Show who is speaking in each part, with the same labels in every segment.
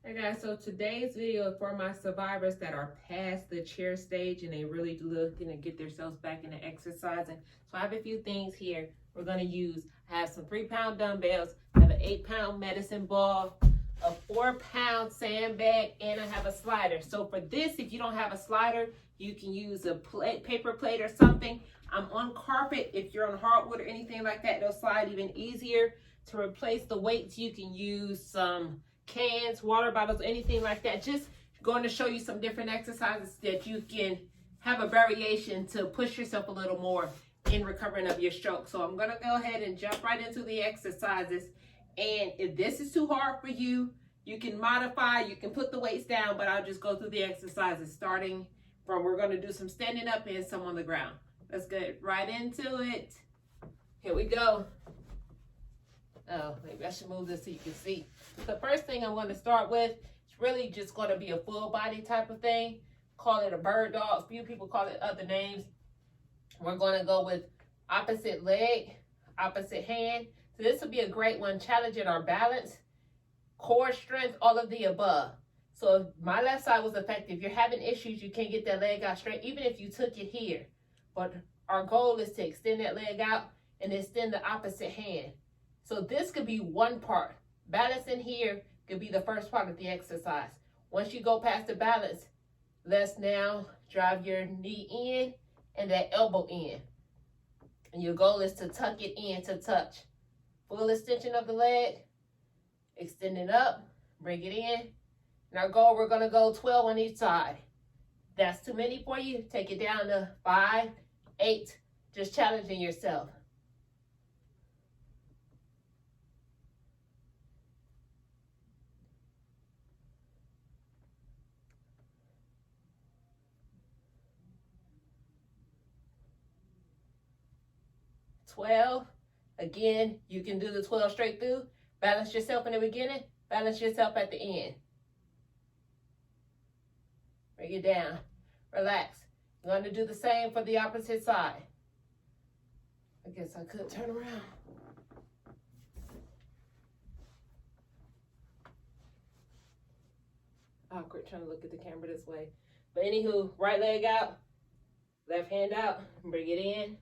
Speaker 1: Hey guys, so today's video is for my survivors that are past the chair stage and they really looking to get themselves back into exercising. So I have a few things here we're going to use. I have some 3-pound dumbbells, I have an 8-pound medicine ball, a 4-pound sandbag, and I have a slider. So for this, if you don't have a slider, you can use a paper plate or something. I'm on carpet. If you're on hardwood or anything like that, it'll slide even easier. To replace the weights, you can use some cans, water bottles, anything like that. Just going to show you some different exercises that you can have a variation to push yourself a little more in recovering of your stroke. So I'm going to go ahead and jump right into the exercises. And if this is too hard for you, you can modify, you can put the weights down, but I'll just go through the exercises starting from, we're going to do some standing up and some on the ground. Let's get right into it. Here we go. Oh, maybe I should move this so you can see. The first thing I'm going to start with is really just going to be a full body type of thing. Call it a bird dog. A few people call it other names. We're going to go with opposite leg, opposite hand. So this will be a great one, challenging our balance, core strength, all of the above. So if my left side was effective, you're having issues, you can't get that leg out straight, even if you took it here. But our goal is to extend that leg out and extend the opposite hand. So this could be one part. Balancing here could be the first part of the exercise. Once you go past the balance, let's now drive your knee in and that elbow in. And your goal is to tuck it in to touch. Full extension of the leg, extend it up, bring it in. And our goal, we're gonna go 12 on each side. If that's too many for you, take it down to 5, 8, just challenging yourself. Again, you can do the 12 straight through. Balance yourself in the beginning, balance yourself at the end. Bring it down, relax. You're going to do the same for the opposite side. I guess I could turn around. Awkward trying to look at the camera this way. But anywho, right leg out, left hand out, bring it in.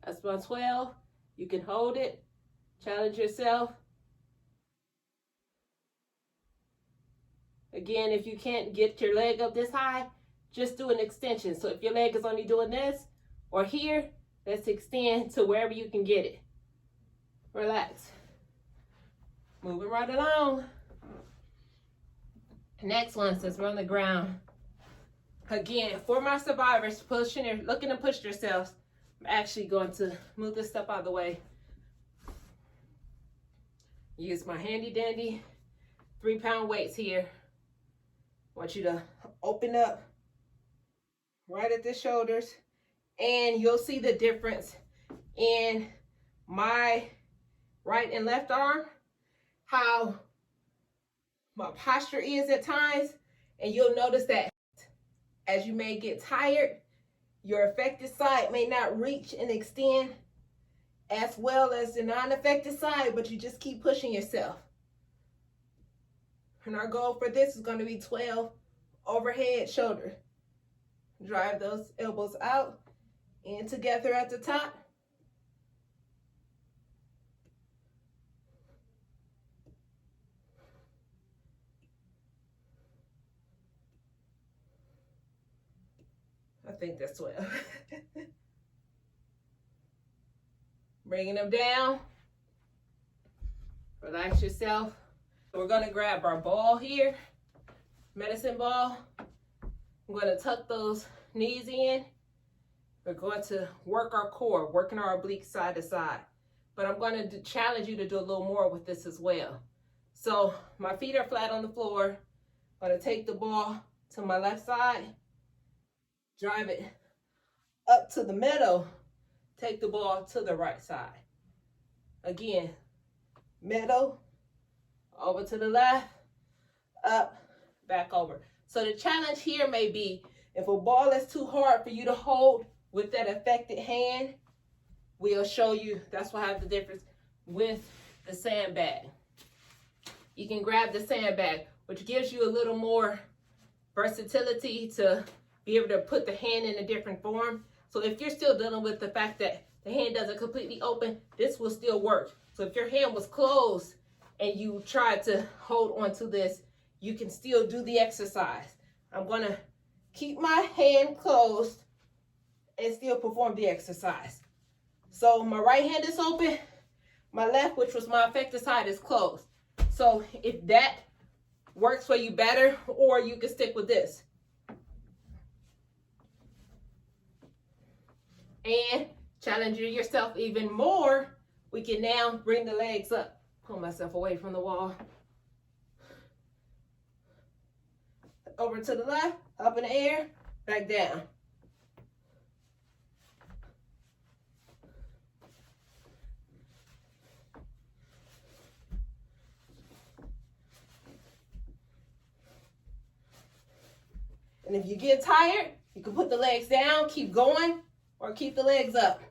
Speaker 1: That's my 12. You can hold it, challenge yourself. Again, if you can't get your leg up this high, just do an extension. So if your leg is only doing this or here, let's extend to wherever you can get it. Relax. Moving right along. Next one, since we're on the ground. Again, for my survivors, pushing or looking to push yourselves, I'm actually going to move this stuff out of the way. Use my handy dandy 3-pound weights here. I want you to open up right at the shoulders, and you'll see the difference in my right and left arm, how my posture is at times, and you'll notice that as you may get tired, your affected side may not reach and extend as well as the non-affected side, but you just keep pushing yourself. And our goal for this is going to be 12 overhead shoulder. Drive those elbows out and together at the top. I think that's 12. Bringing them down. Relax yourself. We're going to grab our ball here, medicine ball. I'm going to tuck those knees in. We're going to work our core, working our oblique side to side. But I'm going to challenge you to do a little more with this as well. So my feet are flat on the floor. I'm going to take the ball to my left side, drive it up to the middle, take the ball to the right side. Again, middle, over to the left, up, back over. So the challenge here may be, if a ball is too hard for you to hold with that affected hand, we'll show you. That's why I have the difference with the sandbag. You can grab the sandbag, which gives you a little more versatility to be able to put the hand in a different form. So if you're still dealing with the fact that the hand doesn't completely open, this will still work. So if your hand was closed and you tried to hold onto this, you can still do the exercise. I'm gonna keep my hand closed and still perform the exercise. So my right hand is open, my left, which was my affected side, is closed. So if that works for you better, or you can stick with this. And challenging yourself even more, we can now bring the legs up. Pull myself away from the wall. Over to the left, up in the air, back down. And if you get tired, you can put the legs down, keep going, or keep the legs up.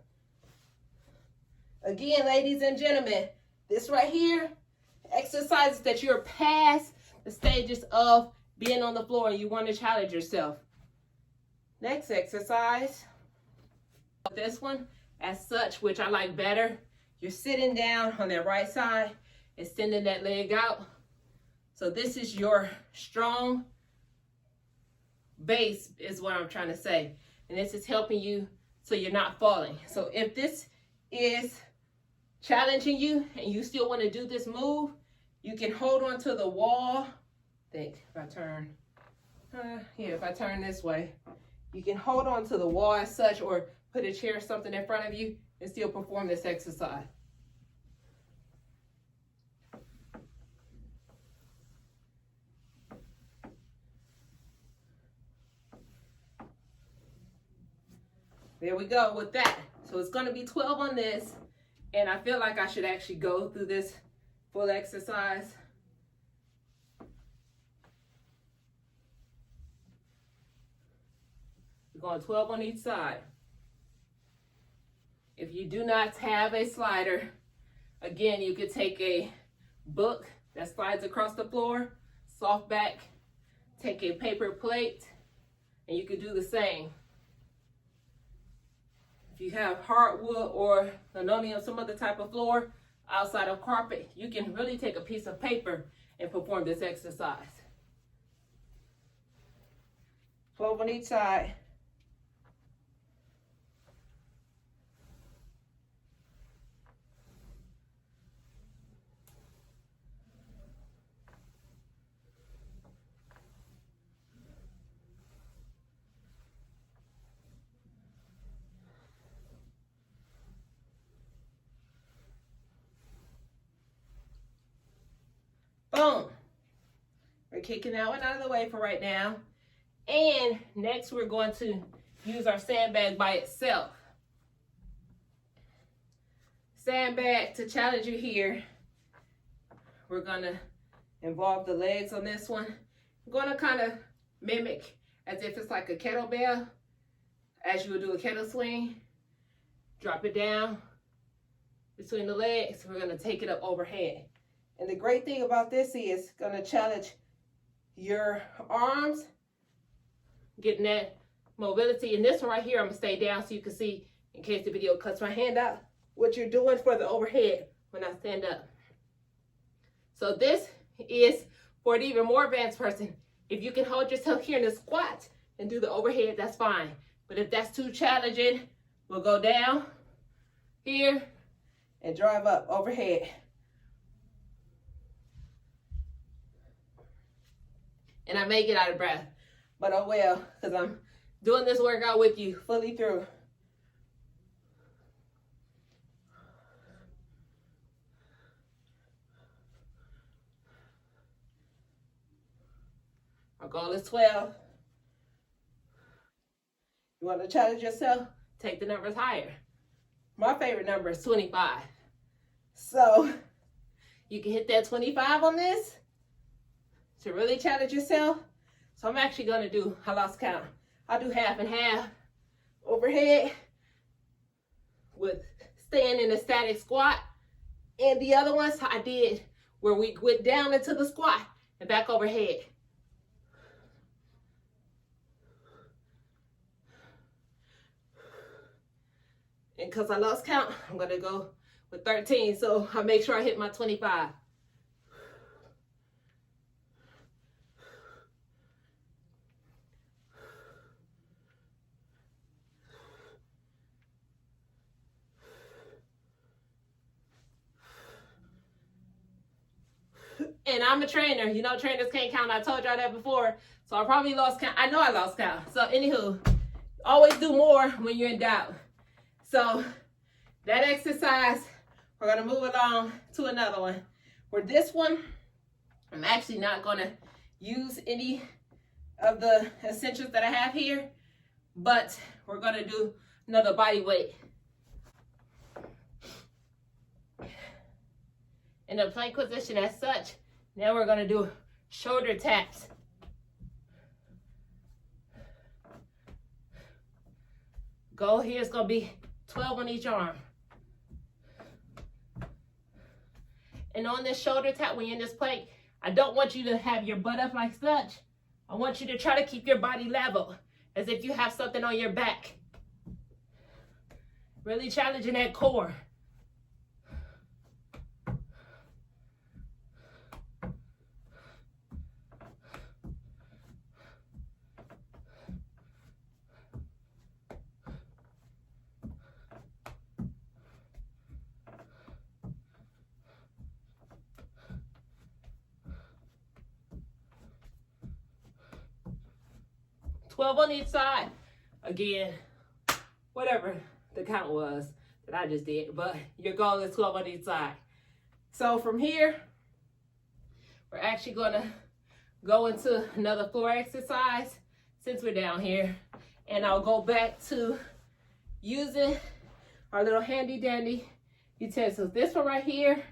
Speaker 1: Again, ladies and gentlemen, this right here, exercises that you're past the stages of being on the floor and you want to challenge yourself. Next exercise, this one as such, which I like better. You're sitting down on that right side, extending that leg out. So this is your strong base is what I'm trying to say. And this is helping you so you're not falling. So if this is challenging you and you still want to do this move, you can hold on to the wall. Think if I turn, if I turn this way, you can hold on to the wall as such, or put a chair or something in front of you and still perform this exercise. There we go with that. So it's going to be 12 on this, and I feel like I should actually go through this full exercise. We're going 12 on each side. If you do not have a slider, again, you could take a book that slides across the floor, soft back, take a paper plate, and you could do the same. If you have hardwood or linoleum, some other type of floor outside of carpet, you can really take a piece of paper and perform this exercise. 12 on each side. Boom. We're kicking that one out of the way for right now. And next we're going to use our sandbag by itself. Sandbag to challenge you here. We're going to involve the legs on this one. I'm going to kind of mimic as if it's like a kettlebell, as you would do a kettle swing. Drop it down between the legs. We're going to take it up overhead. And the great thing about this is going to challenge your arms, getting that mobility. And this one right here, I'm going to stay down so you can see, in case the video cuts my hand out, what you're doing for the overhead when I stand up. So this is for an even more advanced person. If you can hold yourself here in the squat and do the overhead, that's fine. But if that's too challenging, we'll go down here and drive up overhead. And I may get out of breath, but oh well, because I'm doing this workout with you fully through. Our goal is 12. You want to challenge yourself? Take the numbers higher. My favorite number is 25. So You can hit that 25 on this to really challenge yourself. So I'm actually gonna do, I lost count. I'll do half and half overhead with staying in a static squat. And the other ones I did where we went down into the squat and back overhead. And because I lost count, I'm gonna go with 13. So I'll make sure I hit my 25. And I'm a trainer. You know, trainers can't count. I told y'all that before. So I probably lost count. I know I lost count. So anywho, always do more when you're in doubt. So that exercise, we're going to move along to another one. For this one, I'm actually not going to use any of the essentials that I have here, but we're going to do another body weight. In the plank position as such, now we're going to do shoulder taps. Goal here is going to be 12 on each arm. And on this shoulder tap, when you're in this plank, I don't want you to have your butt up like such. I want you to try to keep your body level, as if you have something on your back. Really challenging that core. On each side. Again, whatever the count was that I just did, but your goal is 12 on each side. So from here, we're actually going to go into another floor exercise since we're down here, and I'll go back to using our little handy dandy utensils. This one right here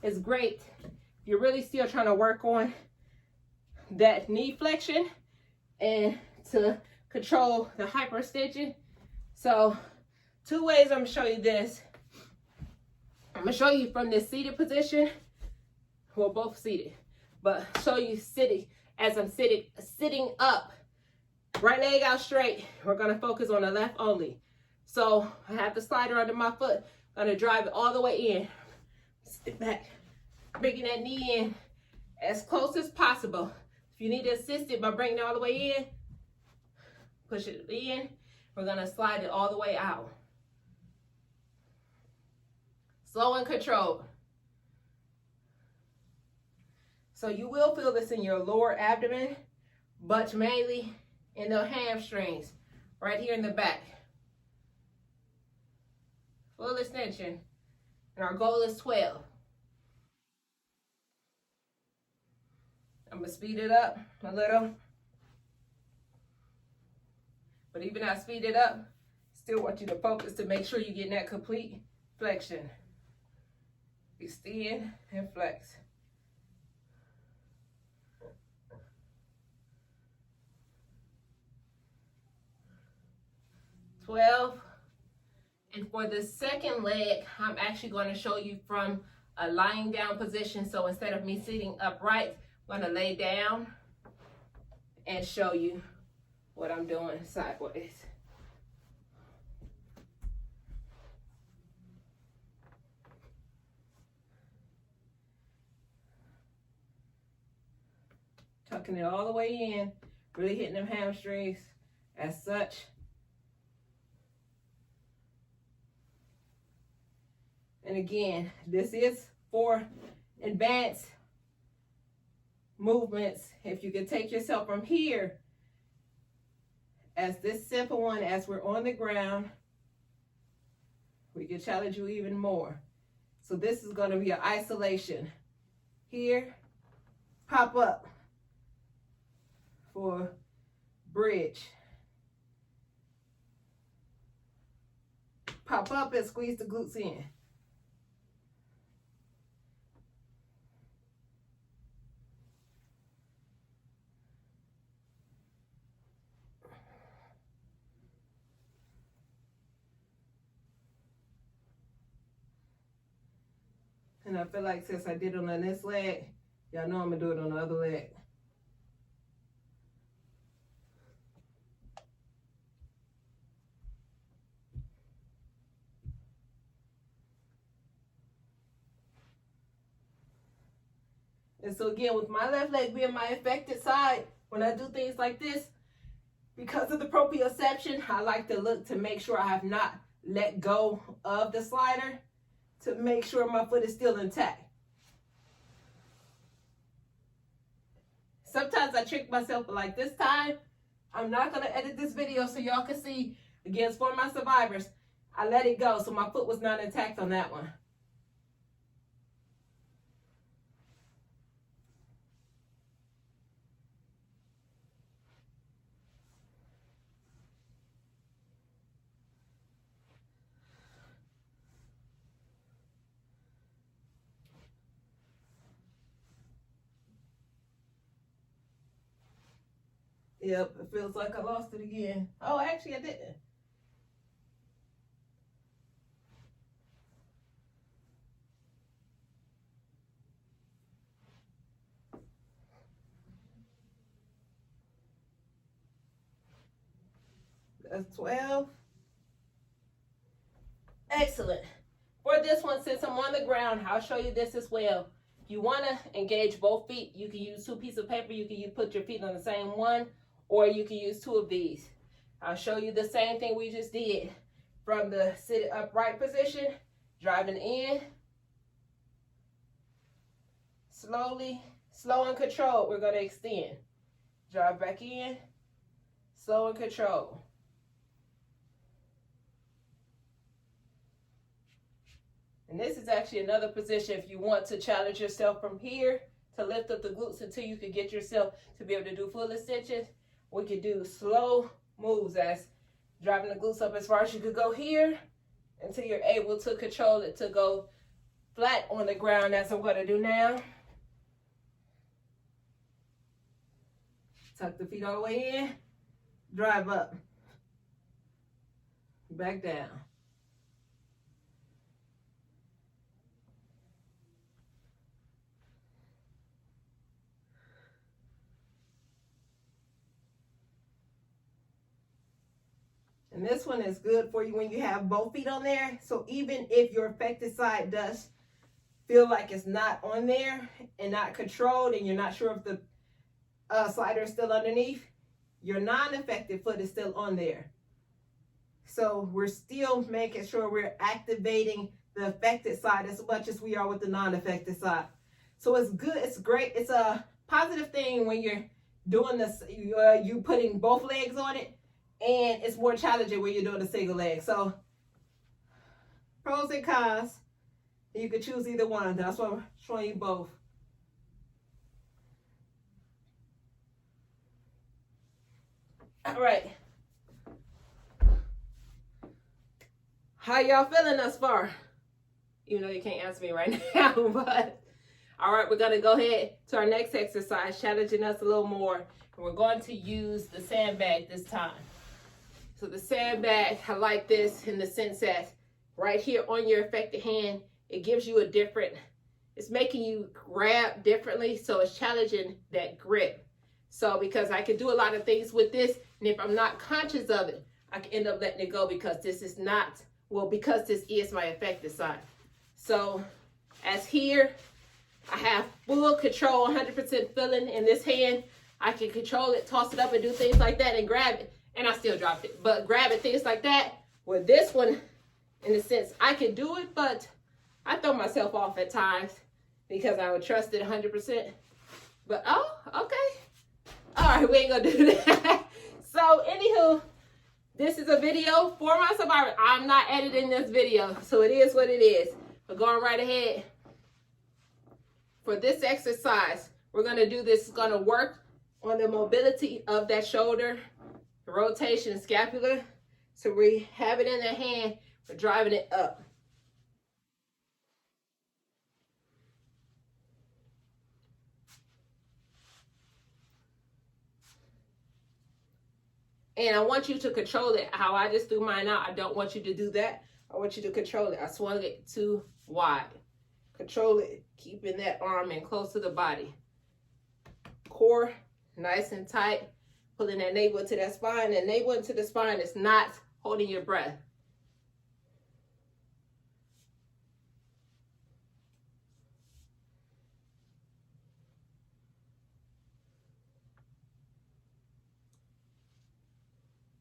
Speaker 1: is great if you're really still trying to work on that knee flexion and to control the hyperextension. So 2 ways I'm gonna show you this. I'm gonna show you from this seated position. Well, both seated, but show you sitting as I'm sitting up. Right leg out straight. We're gonna focus on the left only. So I have the slider under my foot. I'm gonna drive it all the way in. Sit back, bringing that knee in as close as possible. If you need to assist it by bringing it all the way in, push it in. We're gonna slide it all the way out. Slow and controlled. So you will feel this in your lower abdomen, but mainly in the hamstrings, right here in the back. Full extension. And our goal is 12. I'm gonna speed it up a little. But even as I speed it up, still want you to focus to make sure you're getting that complete flexion. Extend and flex. And for the second leg, I'm actually going to show you from a lying down position. So instead of me sitting upright, I'm going to lay down and show you what I'm doing sideways. Tucking it all the way in, really hitting them hamstrings as such. And again, this is for advanced movements. If you can take yourself from here as this simple one, as we're on the ground, we can challenge you even more. So this is going to be an isolation. Here, pop up for bridge. Pop up and squeeze the glutes in. And I feel like since I did it on this leg, y'all know I'm gonna do it on the other leg. And so again, with my left leg being my affected side, when I do things like this, because of the proprioception, I like to look to make sure I have not let go of the slider to make sure my foot is still intact. Sometimes I trick myself, but like this time, I'm not gonna edit this video so y'all can see, again, for my survivors, I let it go, so my foot was not intact on that one. Yep, it feels like I lost it again. Oh, actually I didn't. That's 12. Excellent. For this one, since I'm on the ground, I'll show you this as well. If you want to engage both feet, you can use 2 pieces of paper. You can put your feet on the same one, or you can use 2 of these. I'll show you the same thing we just did from the sit upright position, driving in, slowly, slow and controlled. We're going to extend. Drive back in, slow and controlled. And this is actually another position if you want to challenge yourself from here to lift up the glutes until you can get yourself to be able to do full extensions. We could do slow moves as driving the glutes up as far as you could go here until you're able to control it to go flat on the ground, as I'm going to do now. Tuck the feet all the way in, drive up, back down. And this one is good for you when you have both feet on there. So even if your affected side does feel like it's not on there and not controlled, and you're not sure if the slider is still underneath, your non-affected foot is still on there. So we're still making sure we're activating the affected side as much as we are with the non-affected side. So it's good, it's great, it's a positive thing when you're doing this, you putting both legs on it. And it's more challenging when you're doing a single leg. So, pros and cons. You can choose either one. That's why I'm showing you both. All right. How y'all feeling thus far? Even though you can't answer me right now, but all right, we're gonna go ahead to our next exercise, challenging us a little more. And we're going to use the sandbag this time. So the sandbag, I like this in the sense that right here on your affected hand, it gives you a different, it's making you grab differently. So it's challenging that grip. So because I can do a lot of things with this, and if I'm not conscious of it, I can end up letting it go because this is not, well, because this is my affected side. So as here, I have full control, 100% feeling in this hand. I can control it, toss it up and do things like that and grab it. And I still dropped it, but grab it, things like that. With this one, in a sense, I can do it, but I throw myself off at times because I would trust it 100%. But, oh, okay. All right, we ain't gonna do that. So, anywho, this is a video for my survivor. I'm not editing this video, so it is what it is. But going right ahead. For this exercise, we're gonna do this, it's gonna work on the mobility of that shoulder, the rotation, scapular. So we have it in the hand, we're driving it up. And I want you to control it how I just threw mine out. I don't want you to do that. I want you to control it. I swung it too wide. Control it, keeping that arm in close to the body. Core nice and tight, pulling that navel into that spine, and navel into the spine is not holding your breath.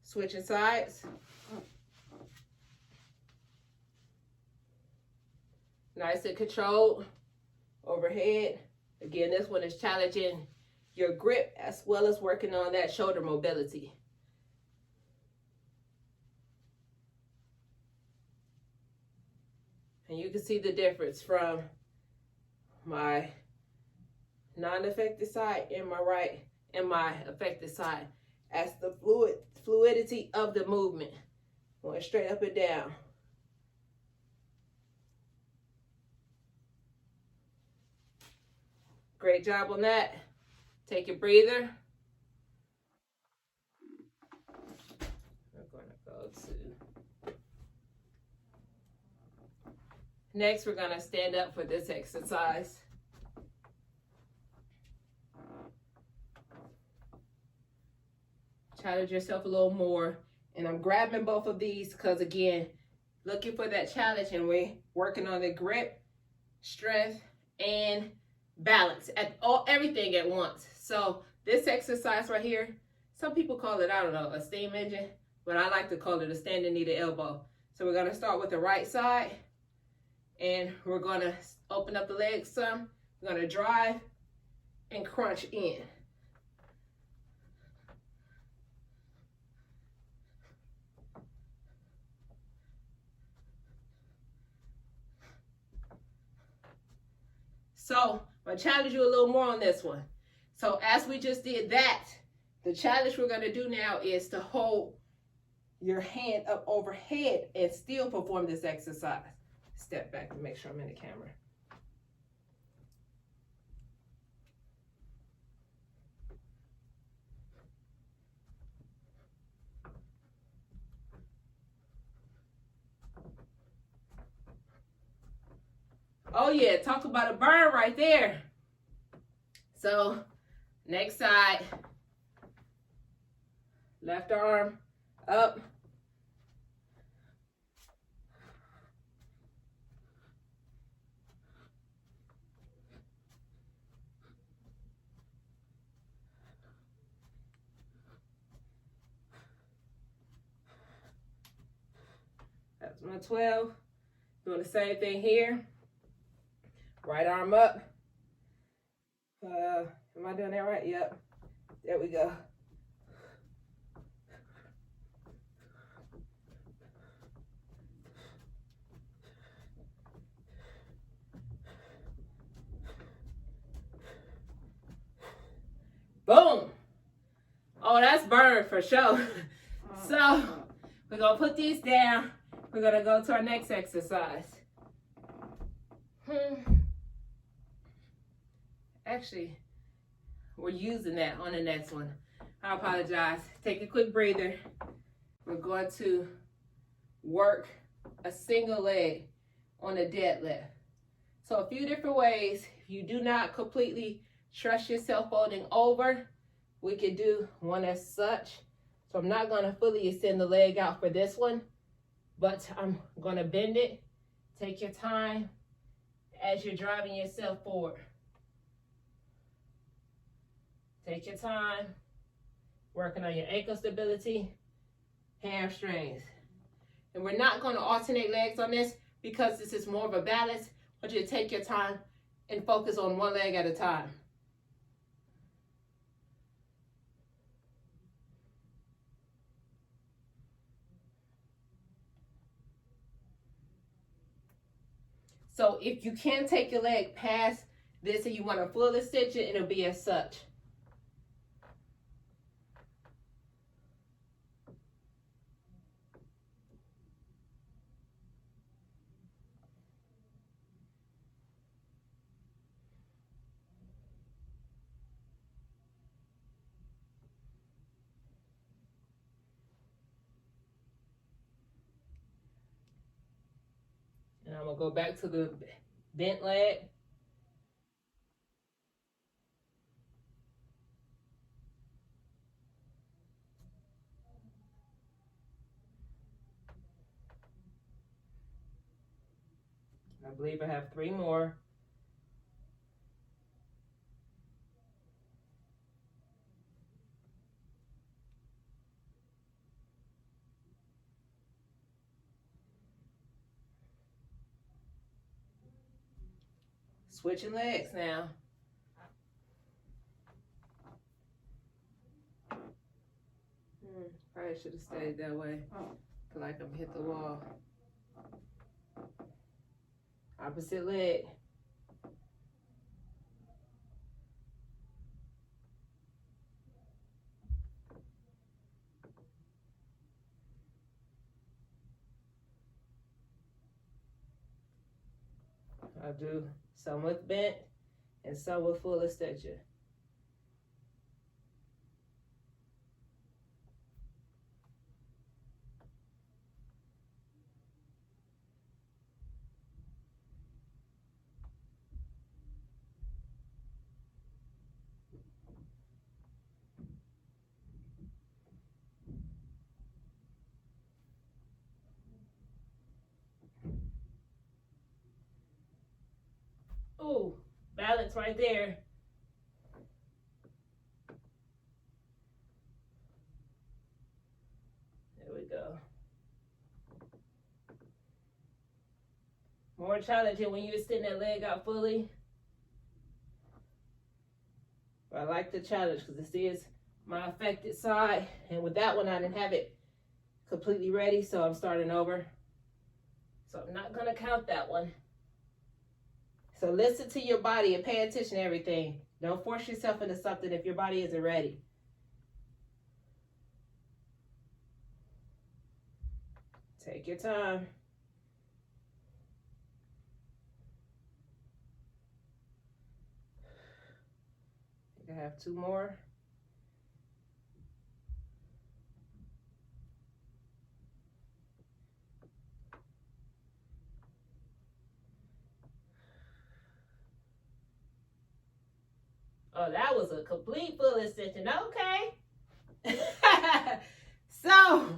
Speaker 1: Switching sides. Nice and controlled overhead. Again, this one is challenging your grip as well as working on that shoulder mobility. And you can see the difference from my non-affected side and my right and my affected side as the fluidity of the movement going straight up and down. Great job on that. Take a breather. We're going to go to... Next, we're going to stand up for this exercise. Challenge yourself a little more. And I'm grabbing both of these because, again, looking for that challenge, and we're working on the grip, strength, and balance at everything at once. So this exercise right here, some people call it, I don't know, a steam engine, but I like to call it a standing knee to elbow. So we're going to start with the right side, and we're going to open up the legs some. We're going to drive and crunch in. So I'm going to challenge you a little more on this one. So as we just did that, the challenge we're going to do now is to hold your hand up overhead and still perform this exercise. Step back and make sure I'm in the camera. Oh yeah, talk about a burn right there. So next side, left arm up. That's my 12. Doing the same thing here. Right arm up. Am I doing that right? Yep. There we go. Boom. Oh, that's burned for sure. So we're going to put these down. We're going to go to our next exercise. Actually, we're using that on the next one. I apologize. Take a quick breather. We're going to work a single leg on a deadlift. So a few different ways. If you do not completely trust yourself folding over, we could do one as such. So I'm not going to fully extend the leg out for this one, but I'm going to bend it. Take your time as you're driving yourself forward. Take your time, working on your ankle stability, hamstrings. And we're not going to alternate legs on this because this is more of a balance. I want you to take your time and focus on one leg at a time. So if you can take your leg past this and you want to full extension, it'll be as such. And I'm going to go back to the bent leg. I believe I have 3 more. Switching legs now. Probably should have stayed that way. Feel like I'm hit the wall. Opposite leg. I'll do some with bent and some with full extension. Ooh, balance right there. There we go. More challenging when you extend that leg out fully. But I like the challenge because this is my affected side. And with that one, I didn't have it completely ready, so I'm starting over. So I'm not gonna count that one. So listen to your body and pay attention to everything. Don't force yourself into something if your body isn't ready. Take your time. I think I have 2 more. Oh, that was a complete full extension. Okay. So,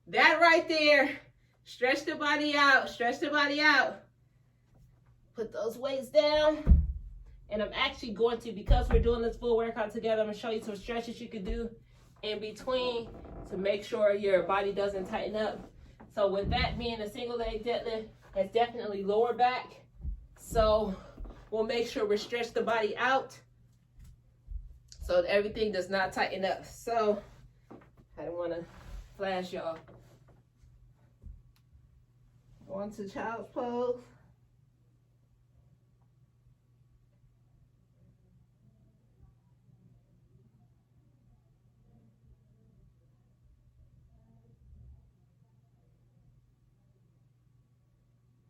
Speaker 1: that right there, stretch the body out, stretch the body out. Put those weights down. And I'm actually going to, because we're doing this full workout together, I'm going to show you some stretches you can do in between to make sure your body doesn't tighten up. So with that being a single leg deadlift, it's definitely lower back. So we'll make sure we stretch the body out so that everything does not tighten up. So I don't want to flash y'all. Going to child's pose.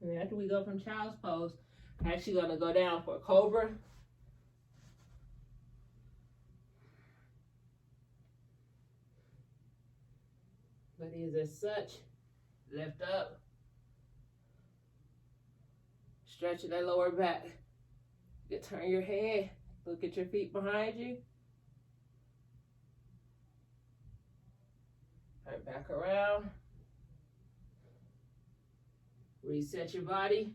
Speaker 1: And after we go from child's pose, I'm actually going to go down for cobra. But it is as such. Lift up. Stretch that lower back. You turn your head. Look at your feet behind you. Turn back around. Reset your body.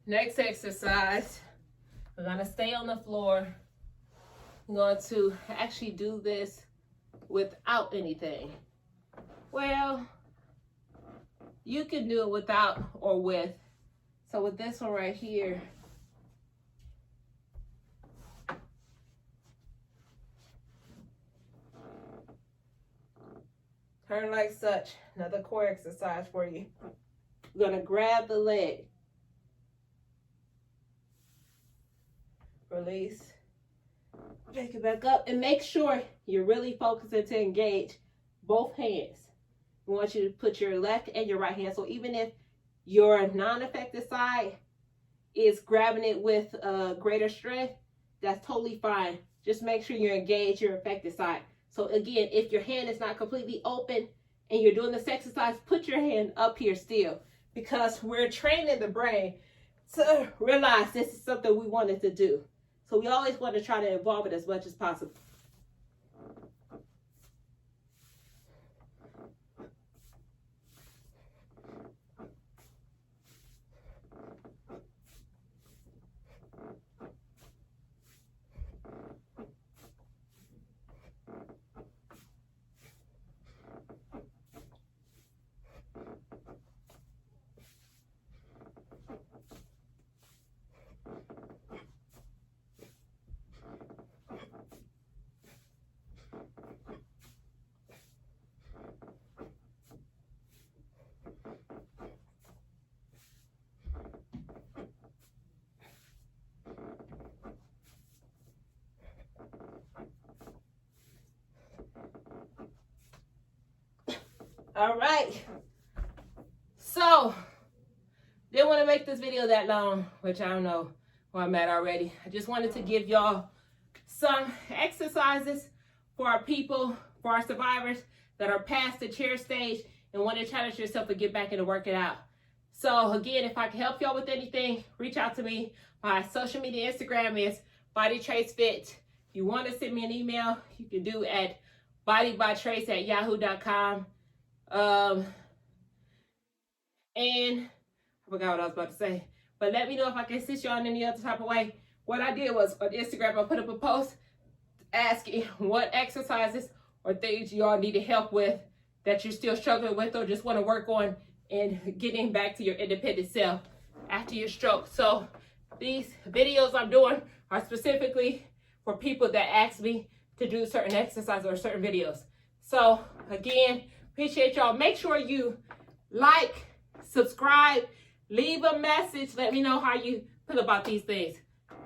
Speaker 1: Next exercise, we're going to stay on the floor. I'm going to actually do this without anything. Well, you can do it without or with. So with this one right here, turn like such. Another core exercise for you. You're going to grab the leg. Release. Pick it back up and make sure you're really focusing to engage both hands. We want you to put your left and your right hand. So even if your non-affected side is grabbing it with greater strength, that's totally fine. Just make sure you engage your affected side. So again, if your hand is not completely open and you're doing this exercise, put your hand up here still, because we're training the brain to realize this is something we wanted to do. So we always want to try to involve it as much as possible. All right, so didn't want to make this video that long, which I don't know where I'm at already. I just wanted to give y'all some exercises for our people, for our survivors that are past the chair stage and want to challenge yourself and get back into working out. So again, if I can help y'all with anything, reach out to me. My social media Instagram is BodyTraceFit. If you want to send me an email, you can do at bodybytrace@yahoo.com. And I forgot what I was about to say, but let me know if I can assist y'all in any other type of way. What I did was on Instagram, I put up a post asking what exercises or things y'all needed help with that you're still struggling with or just want to work on and getting back to your independent self after your stroke. So these videos I'm doing are specifically for people that ask me to do certain exercises or certain videos. So again, appreciate y'all. Make sure you like, subscribe, leave a message. Let me know how you feel about these things.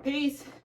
Speaker 1: Peace.